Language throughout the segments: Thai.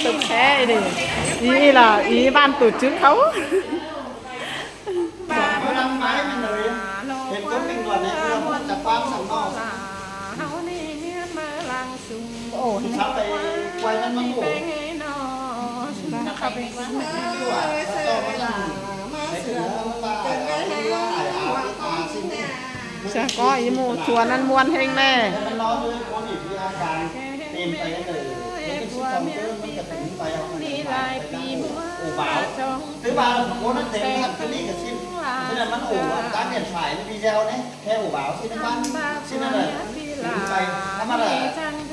tục xe đi ý là ý ban tổ chức khấu năm máy mình rồi hiện có mình đoàn này là một tập ban sẵn đó sắpไปquay lênมันหมูsẽ có ý mù chuồn ăn muôn hình nèมันร้อนด้วยคนอีกที่อาการเต็มไปเลยมันเป็นสิ่งของเกินมันจะถึงไปเอาไปโอ้บ่าวคือบ่าวโอ้นั่นเต็มครับคือนี่กับชิ้นฉะนั้นมันโอ้การเปลี่ยนสายในวีเดียวเนี่ยแค่โอ้บ่าวชิ้นนั้นบ้านชิ้นนั้นเลยถึงไปถ้า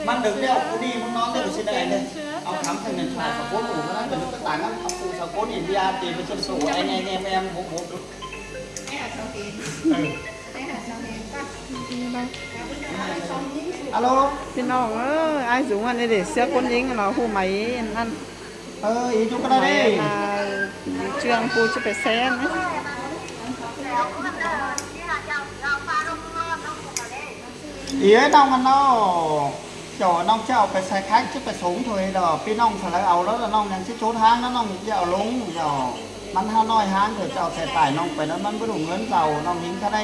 มันดึงเดียวกูดีมันนอนได้ไปชิ้นอะไรเลยเอาคำถึงหนึ่งสายสะโพกโอ้มันนั่นเป็นลูกต่างกันเอาปูสะโพกอินเดียตีไปจนสูงไอ้ไงแม่โอ้alo thì nó ai dùng anh để xếp con dính nó hù máy ăn ý chúng ta đây là trường phụ cho phải xe nữa ý ấy nông anh nó chỗ nông cháu phải xài khách chứ phải sống thôi đóพี่น้องphải lấy áo đó là nôngยังชิโจทางนะน้องจะเอาลงเดี๋ยวมันห้าน้อยห้างเดี๋ยวจะเอาใส่ตายน้องไปนั้นมันไม่ถูกเงินเราน้องยิงถ้าได้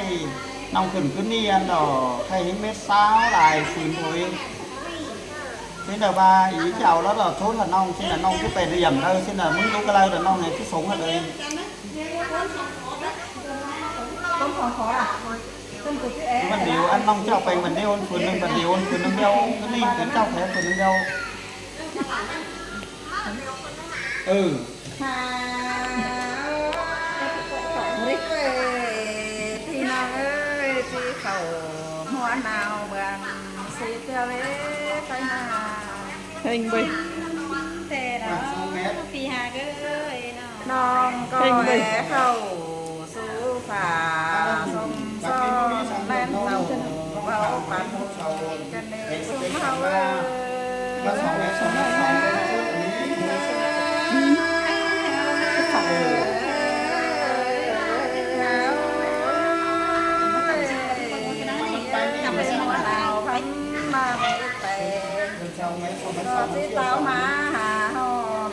น้องขึ้นขึ้นนี่อันดอกใครเห็นเม็ดสาวลายฝืนถอยthế là ba ý chào đó là thốt là nông xin là nông cứ phải điểm đâu xin là muốn lúc cái lai là nông này cứ sống ở đây mình điều ăn nông chào phải mình đeo phun nông mình điều phun nông đeo cái đi cái chào phải phun nông đeo thì nó ơi thì khẩu hoa nào bằng xịt cho lấy tay nào hình bì thế đó phi hà ơi non coi khẩu số phà sông son lên tàu vào bàn cái này xuống hậu chỉ tao mà hà hòn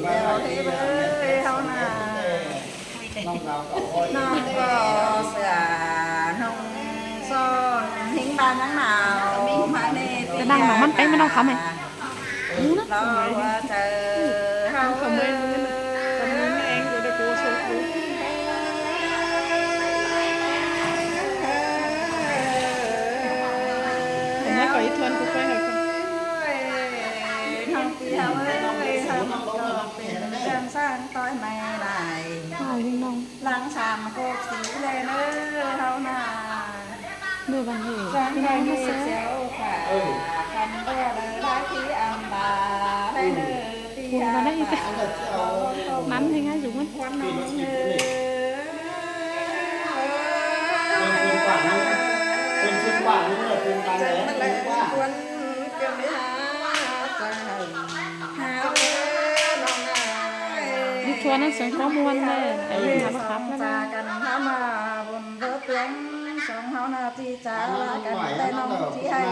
đeo thì với hao nà nông có xà nông son hiến ba tháng nào mà nè cái đang nó mắt cái mới đâu khám này lo chờ hao không bên em rồi đây cô số nó có ý thuần của quê hay không sang tối mày này lăng sàm cô chỉ lên ơi hao nà đưa bằng gì sang đây nó xéo cả cầm bè đời đã khi ăn bà đây thì vào đây nắm thì ngay dùng quan nông chua nó sẽ có muôn đây ấy là nó khắp nó cần thăm buồn vỡ tiếng sống hao na chi trả cần tay nông chi hay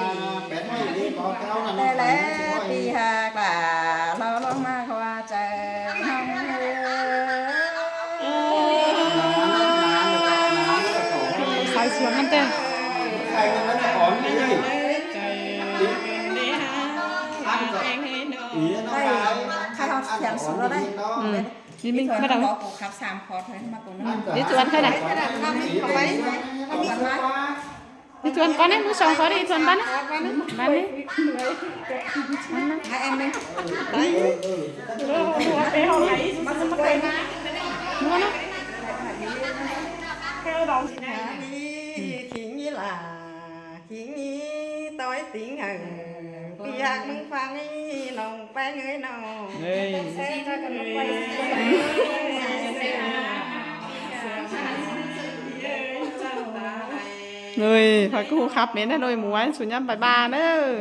đây lẽ đi hà cả lo lo ma qua trời hông sai xuống ăn tên khai học thèm xuống đó đấy đi mình bắt đầu khắp sàm khó thôi mà cũng đi chuan khai này đi chuan con ấy muốn sống khó đi chuan bán đi hai em đi đấy mua nó khiến như là khiến như tối tiếng hằng vì hạt mừng phan ấy nồng bé người nào sẽ ra cần quay người phải cứ khắp đến là đôi muối xuống nhâm bài ba nữa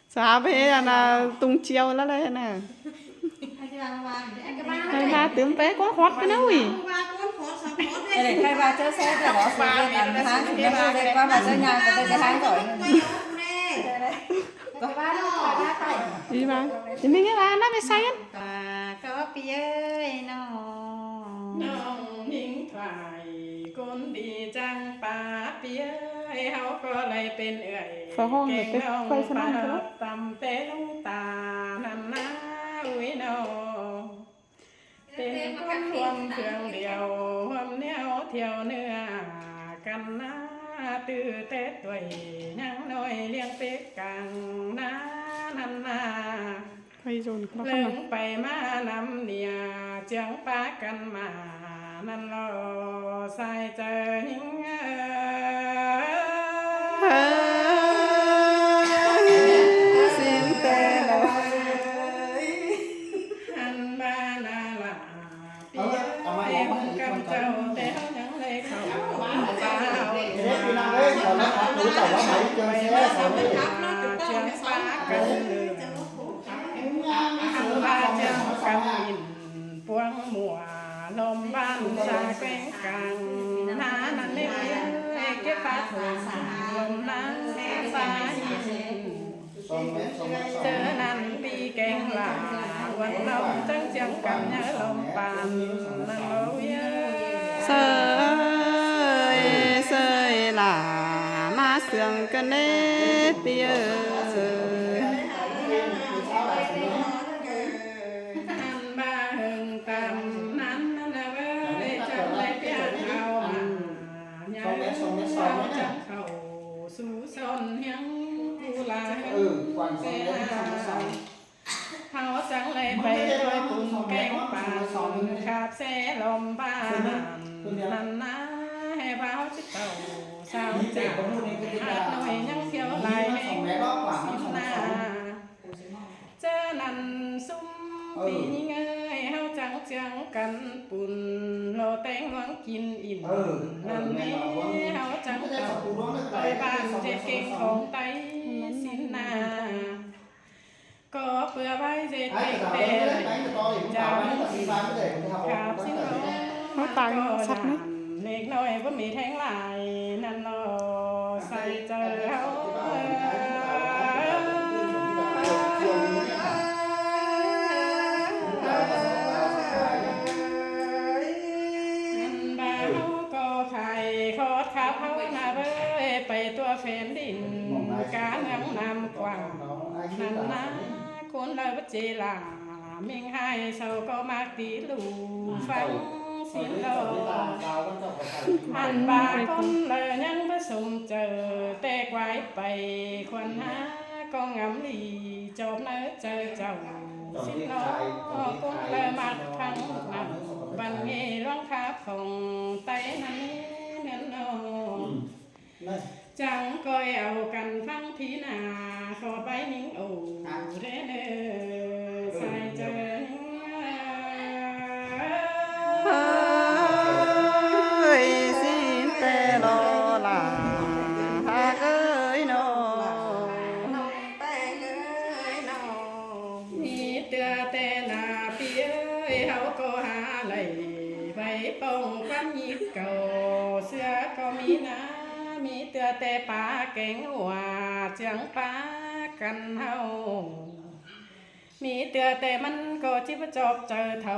sao bây là tung chiêu đó đây nè bài ba tướng bé quá hót cái đâu ý để khai ba chớ xe để bỏ xuống lên ăn tháng thì nó về qua bà chơi nhà cái hang rồi ก็ว่าน้องถอยหน้าไป đi mà thì mình cái là nó phải say ăn ตาก็ปีเอ้ยน้อง น้องนิ่งถ่ายคนดีจังป่าเปียเฮาก็เลยเป็นเอื่อย phở hôn để เก่ง cái น้อง quay sang ปา ăn cái đó ตำเต้ลงตานำหน้าอุ้ยน้องเป็นคนรวมเครื่องเดียวรวมแนวเที่ยวเนื้อกันนะตื้อเต้ด้วยยังน้อยเลี้ยงเป็ดกังนะนั่นนา quay rồi nó เลิ không ง mà ไปมานำเนี่ยเจียงปากันมานั่นรอใส่เจอหิงxin tê đâu หันมานาละเปียเอ็มกับเจ้าแต่เขายังเลยเข้าเปล่า Thế thì nào đấy, còn nó có túi tàu nó mấy chơi xe sao đấy. เจียงปากันหันมาเจียงกันอินปวงหมัวลมบ้านชาแกงกังนานันเล็กเก็บฟ้าถุงลมน้ำฟ้าหิน เจอนั่นปีแกงหลาวันลมจังเจียงกันเนื้อลมปานนั่นโลเย sơi sơi là má sương cái nếp bia นั่นบ้าหึงตำนั้นนั่นเว้ยจังเลยเปียกเอามาอย่าเราจังเข้าสู่ซนเฮียงกูลาเฮ Quảng เส xong นา đấy, xong xong. เฮาจังเลยไปด้วยปุ่นแกงป่าขาบเสลมบ้านนั่นนะให้เบาจิตเต่าสาวจ้าอาหน่อยยังเที่ยวไหลแห่งสิบนาเจอนั่นซุ่มปีนี้เงยเฮาจังเจียงกันปุ่นโลแตงหวังกินอิ่มนั่นนี่เฮาจังเต่าไปบ้านเจ็ดเก่งของไตสินนาก็เพื่อไว้เจ็ดเก่ง Đấy, เต cái เล đấy, ย đánh cho to thì cũng vào đấy, là xin bán cái để mình học ขาบ nó สิ tại โล vì- เขาตายชัดไหม เล็กน้อยบ่มีแทงหลายนั่นรอใส่เจอเฮานั่นบ่าวก็ไข่คอดขาเฮาหน้าเบ้ยไปตัวแฟนดินกาเมืองน้ำกว้างนั่นนะคนเราบ่เจลาเมียงให้เซาก็มากตีลูฟังเสียงดอก อันบาคนเลยยังผสมเจอแต่ไว้ไปควันหาก็งำลีจบเนื้อเจอเจ้าสิน้องคนเลยมักพังหนักบันเงร้องคาของไตนั้นเนียนน้องจังก้อยเอากันฟังพีนาขอไปนิ่งโอ้เด้เนอใส่เจอ ơi xin tê lo là hát ơi nó มีเตือแต่นาเปียเฮาก็หาไหลไปป้องกันยิบเก่าเสื้อก็มีนะมีเตือแต่ปลาแกงหัวเจียงปลากันเฮามีเตือแต่มันก็จิบจอบเจอเท่า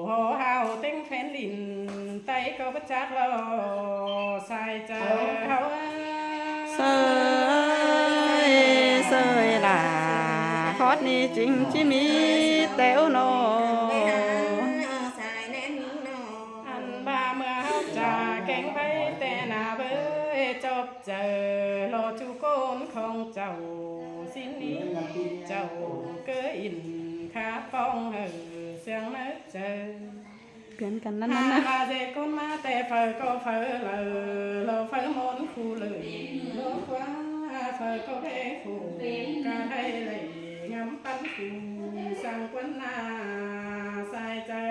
โหเฮาเต็งแฟนลินไตก็ประจักรอใส่เจอเฮา sơi sơi là khót ni chính chỉ mi téo nó อันบาเมื่อเฮาจะแกงไปแต่นาเบ้ยจบเจอโลจูโกนของเจ้าสิ้นนี้เจ้าเกยอินขาป้องเสียงเนื้อเจอ biến cần นา lắm lắm ลาเจคนมาแต่เฟอก็เฟอเลยโลเฟอมนคูเลยโลกว่าเฟอก็แพ้คูกาให้เลยงำปั้นคูสั่งควันนาใส่เจ้า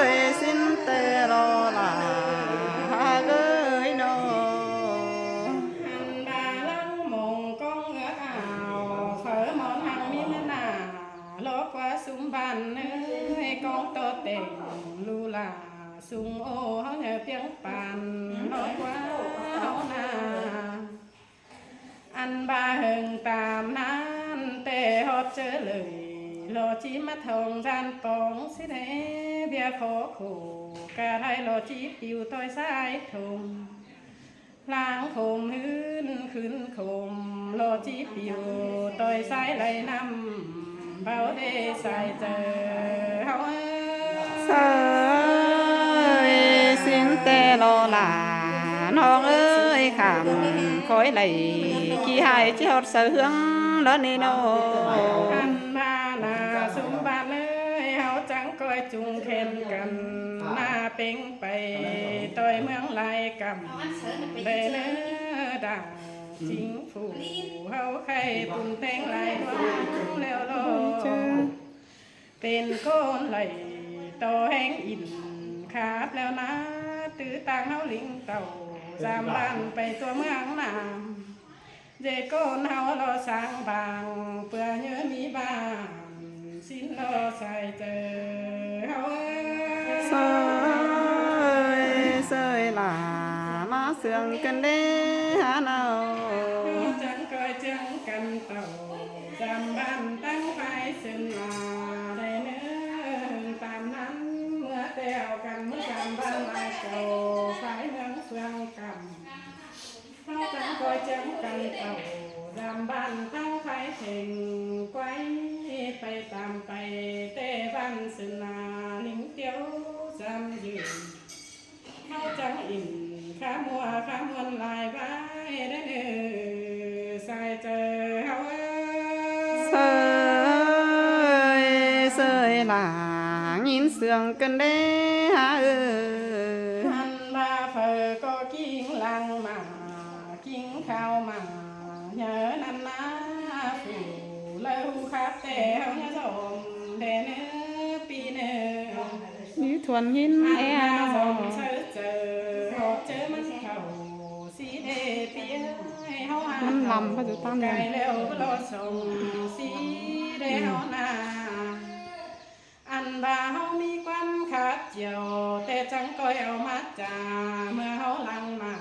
ơi xin tê lo là hát ơi nó หันบาลังมงกองเงือกอ่าวเฟอมอนหังมีเงินหนาโลกว่าสุมบันเอ้ยกองโตเต็งลูลาสุงโอเฮาเหนือเพียงปานโลกว่าเฮา อันบาเฮิงตามนั้นแต่ฮอดเจอเลยโลจีมาทองจานปองสิเนเบียขอขู่กะได้โลจีปิวต้อยสายทงล้างโคมหื้นขึ้นโคมโลจีปิวต้อยสายไหลน้ำเบาเดใส่เจอเฮา เสยสินแต่โลลาน้องเอ้ยขำคอยไหลกี่หายเจ้าเสืองแล้วนี่โน อันมาหน้าสุมบานเลยเฮาจังก้อยจุงเข็นกันหน้าเป่งไปต่อยเมืองลายกำเบเนื้อดังจิงผู้เฮาไข่ปุ่นแตงลายดวงแล้วโลเป็นคนไหลต่อแห้งอินขาบแล้วนะตื้อต่างเฮาลิงเต่าจามบ้านไปตัวเมืองน้ำเจโกนเฮาเราสร้างบางเพื่อเนื้อมีบ้านสิ้นเราใส่เจอเฮา เสยหลามาเสืองกันเด้หาเนา จังก้อยจังกันเต่าจำบ้านตั้งไฟซึ่งลาได้เนื้อตามนั้นเมื่อเตียวกันเมื่อจำบ้านลายเก่าไฟเมืองเฟืองกำเขาจังก้อยจังกันเต่าจำบ้านตั้งไฟเพ่งไว้ไปตามไปเต้บ้านซึ่งลาลิงเตียวจำยืนเขาจังอิ่มข้ามัวข้ามวนลายใบได้เนื้อใส่เจอเฮา เสยหลายินเสืองกันเด้หาหันมาเผอก็กิ้งลังมากิ้งข้าวมาเยอะนันนาผู้เล่าครับแต่เฮาเนี่ยสมเดเนื้อปีเนื้อ นี่ทวนหิน อัน แอ มา โน สมเจอหอบเจอมันเข่าสีเดเปียเฮา มันลำก็จะตั้ง ไก เล ล ย แล้วรอส่งสีเดเฮานาอันบ่าเฮามีความขัดเจียวแต่จังก้อยเอามาจ่าเมื่อเฮาลังมา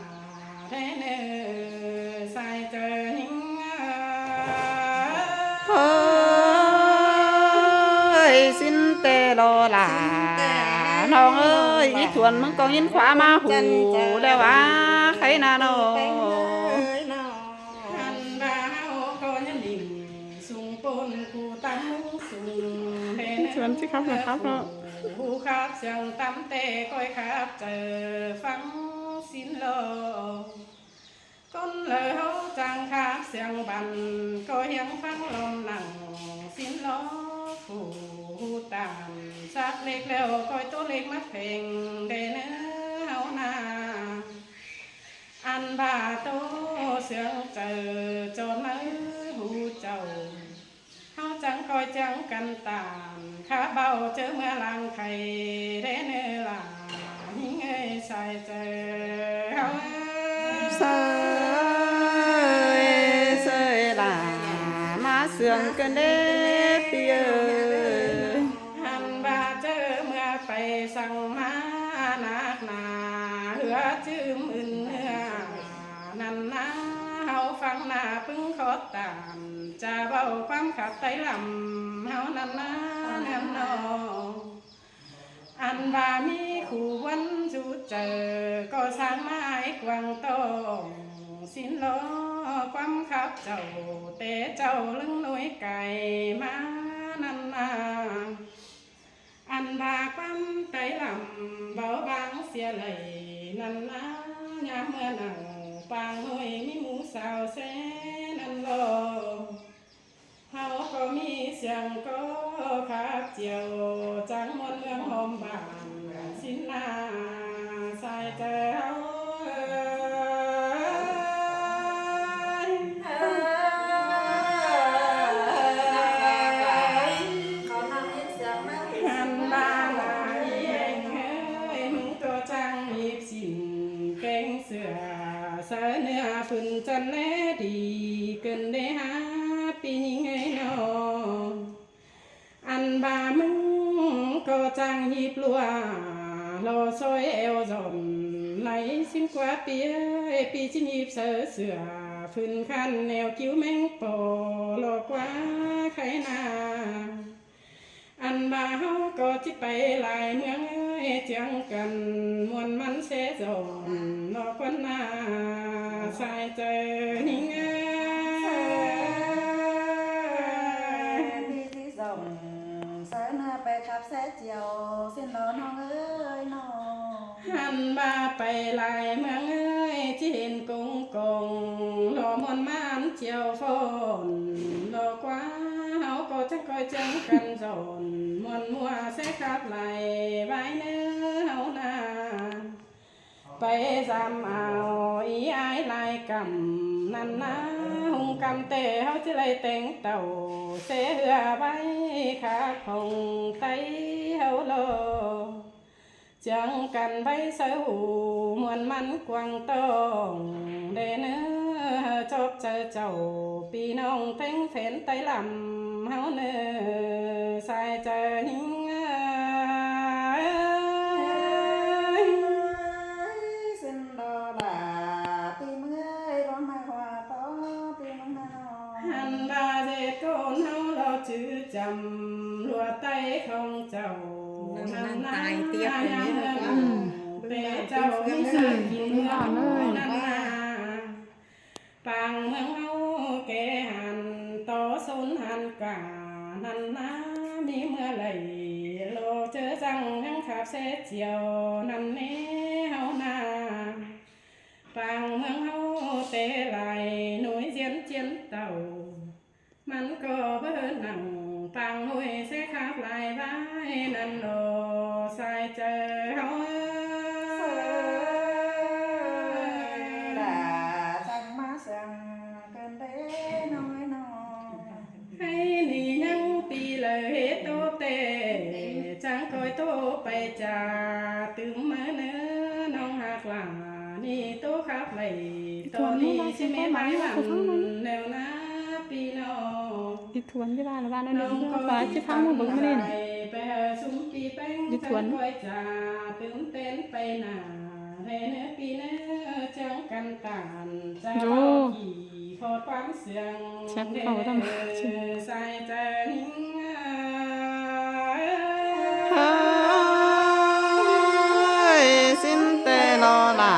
ได้เนื้อใส่เจอหิง เฮ้ยสินเตโลลาน้องเอ้ยอีทวนมึงก็ยินขวามาหูแล้วว่าใครนาโน อันบ่าเฮาก็ยังดิ่งสูงปนกูตั้งสูงเด ชวนสิครับนะครับเนาะ หูครับเสียงตำเตะก้อยครับเจอฟังสินโลก้นเลยเฮาจังครับเสียงบันก็ยังฟังลมหนังสินโลผู้ตามสักเล็กแล้วก้อยตัวเล็กมาเพ่งเดเนื้อเฮานาอันบาโตเสียงเจอจนเนื้อหูเจ้าเฮาจังคอยจังกันตามข้าเบาเจอเมื่อลังไข่เดเนื้อลาหิงเอ้ยใส่เจอเฮา เสยหลามาเสืองกันเด้เปีย หันบาเจอเมื่อไปสั่งมานักหนาเหือจืมอื่นเนื้อนั่นนะเฮาฟังหน้าปึ้งขอตามจะเบาความขัดไตลำเฮานั่นนะแนมนออันบามีขู่วันจูเจอก็สร้างไม้กวางโตสินล้อความขับเจ้าเตะเจ้าลึงน้อยไก่มานั่นนาอันบาความไตลำเบาบางเสียเลยนั่นนะยามเมื่อนั่งปางน้อยมีหมูสาวแสนอันโลเฮาก็มีเสียงก็ขับเจียวจังมนเมืองหอมบานสินนาใส่เจ้าหันบาลาเองเฮ้ยมึงตัวจังหยิบสินเก่งเสือเสเนื้อฝืนจันแลดีเกินได้หาปีนี้ไงนออันบามึงก็จังหยิบลัวรอซอยเอวจอนไหลสิ้นกว่าปีปีจินหยิบเสือ ฟื้นคันแนวคิ้วแมงปอหลอกว่าใครนาอันบ่าเฮาก็จิไปหลายเมืองเจียงกันมวนมันเสจอนนอกวันนาสายเจอหิงพี่ที่ส่งเสนอไปขับแซ่เจียวเส้นนอนน้องเอ้ยน้อง หันบ่าไปหลายเมืองที่เห็นกุ้งกงรอมวนมันเจียวฝนรอกว่าเฮาก็จะคอยจังกันจนมวนมัวเสขับไหลไว้เนื้อเฮานาไปจำเอาอีไอ้ลายกำนั่นนะหุงกำเตะเฮาจะเลยแต่งเต่าเสือไว้ขาของไตเฮาโลจังกันใบเสาหูมวนมันกวางตองเดเนื้อจบเจอเจ้าปีน้องเต็งเฟนไตลำเฮาเนื้อใส่เจอหิงเส้นดอลาปีเมื่อยร้องมาหัวต้อปีมังนา หันบาเจโกนเฮาเราจื้อจำรัวไตของเจ้านั่นตายเตี้ยคนนี้เลยเตเจ้าไม่ใช่กินเมืองนั่นนาปางเมืองเฮาแกหันต่อสุนหันกานั่นนามีเมื่อไหร่โลเจอจังยังขับเสเจียวนั่นเน่เฮานาปางเมืองเฮาเตไหลหนุ่ยเจียนเจียนเต่ามันก็เบิ่นหนังปางหนุ่ยเสขับไหลไว้นั่นโลใส่เจอเฮาด่าจังมาสั่งกันเด้น้อยน้อย ให้นี่ยังปีเลยโตเตจังคอยโตไปจ่าตึมมาเนื้อน้องหักหลานี่โตขับไหลตัวนี้ใช่ไหมไม้หลังแนวหน้าปีน้อง อีทวนที่บ้านละบ้านนั่นนี่ฟ้าที่พังมาบึงมาเล่น ไปสุมปีแป้ง อีทวน คอยจ่าตึมเต้นไปหนาในเนื้อปีเนื้อจังกันตานจะเอาขี่ขอความเสียง แซ่บเขาทำไม ใส่ใจหิ้ง เฮ้ยสิ้นแต่รอหลา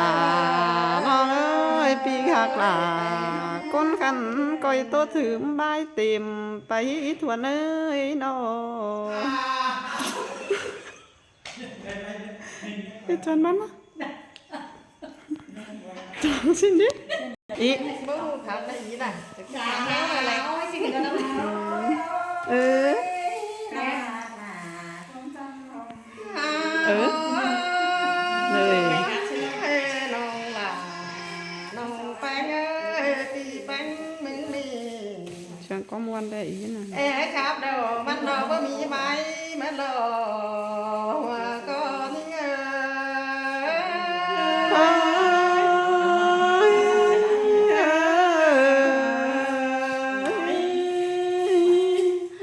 น้องเอ้ยปีหักหลาก้นขันก้อยโตถือใบเต็มไปทวนเอ้ยน้อไปทวนมันนะจองสิ้นดิอีก บูครับอะไรอย่างนี้น่ะจะถามแล้วอะไรโอ้ยสิกันแล้ว เออ เออเลย น้องหล่ะน้องแป้งเอ้ยปีแป้งมึงมี ช่างก็มวนได้อีกนะ เอ้ครับเดี๋ยวมันดอกว่ามีไหมมันดอกว่าก็นี่เอ้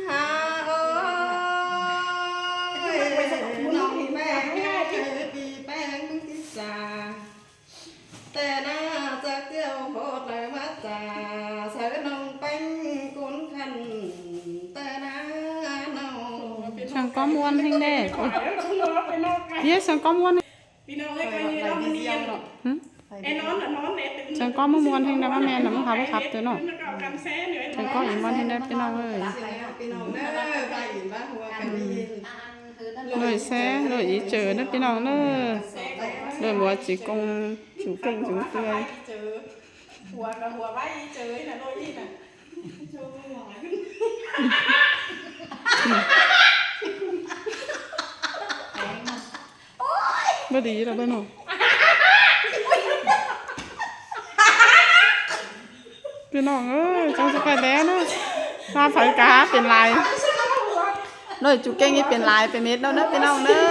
หาโอ้ยน้องแป้งปีแป้งมึงที่จ่าแต่น่าจะเที่ยวโคตรเลยมาจ่าเสือน้องแป้งกุนขันแต่น่าน้อง ช่างก็มวนให้แน่ ไปนอนไปนอนกัน เย้ช่างก็มวน พี่น้องไอ้กันนี่เรามันเนียนหรอก หึ ไอ้นอนน่ะนอนเนี่ยตื่น ช่างก็มามวนให้นะว่าแม่น่ะมันขับว่าขับเด้อเนาะ แล้วก็เอากันแซ่เหนื่อย ช่างก็อีมวนให้ได้พี่น้องเอ้ย พี่น้องเด้อไปอีกบ้านหัวกันนี่ เลยแซ่เลยอีเจอนะพี่น้องเด้อเลยบ่สิกงสิเก่งสิเปื่อย เจอหัวกับหัวไว้เจอน่ะโดยที่น่ะ บ่ดีแล้วเด้อเนาะพี่น้องเอ้ยจังสิไปแล้วเนาะถ้าไผกาเป็นลายเลยจุเก่งนี่เป็นลายเป็นเม็ดแล้วนะพี่น้องเด้อ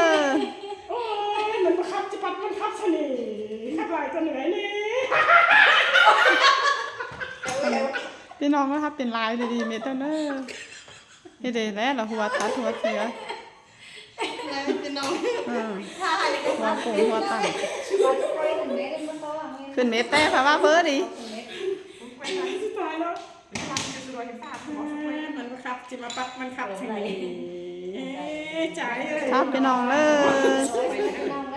โอ้ยมันบังคับจะปัดมันคับซะนี่ขับหลายก็เหนื่อยนี่ พี่น้องก็ครับเป็นลายดีๆเม็ดแล้วเด้อเฮ็ดได้แล้วล่ะหัวตัดหัวเสือ พี่น้อง หัวโป่งหัวตั้งขึ้นเม็ดแต่เพราะว่าเบอร์ดิ ไป มันขับจิมาปักมันขับทางนี้ใจเลย ครับพี่น้องเลย